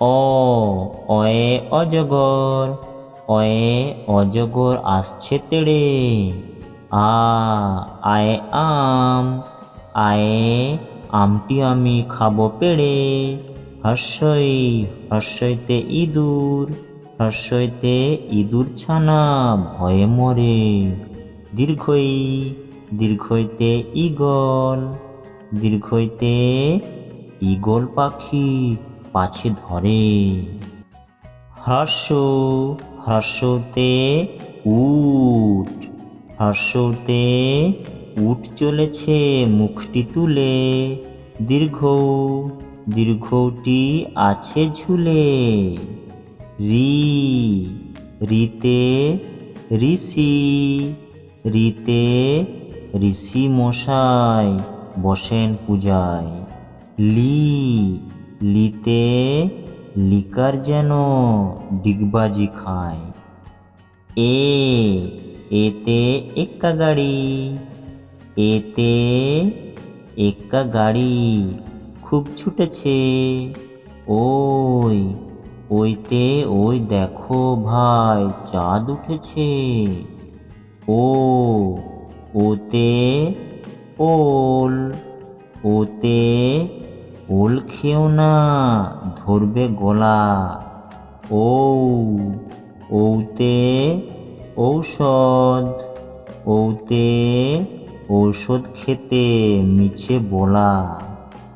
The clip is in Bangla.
অ অয়ে অজগর, অয়ে অজগর আসছে তেড়ে। আ আয়ে আম, আয়ে আমটি আমি খাবো পেড়ে। হর্ষই হর্ষইতে ইঁদুর, হর্ষইতে ইঁদুর ছানা ভয়ে মরে। দীর্ঘই দীর্ঘইতে ঈগল, দীর্ঘইতে ঈগল পাখি পাছে ধরে। হ্রস্ব হ্রস্বতে উট, হ্রস্বতে উট চলেছে মুখটি তুলে। দীর্ঘ দীর্ঘটি আছে ঝুলে। রি রিতে ঋষি, রিতে ঋষি মশাই বসেন পূজায়। লি লিতে লিকার যেন ডিগবাজি খায়। এতে এক্কা গাড়ি, এতে এক্কা গাড়ি খুব ছুটেছে। ওই ওইতে ওই দেখো ভাই চাঁদ উঠেছে। ওতে ওল, ওতে ওল খেও না ধরবে গলা। ওতে ঔষধ, ওতে ঔষধ খেতে মিছে বলা।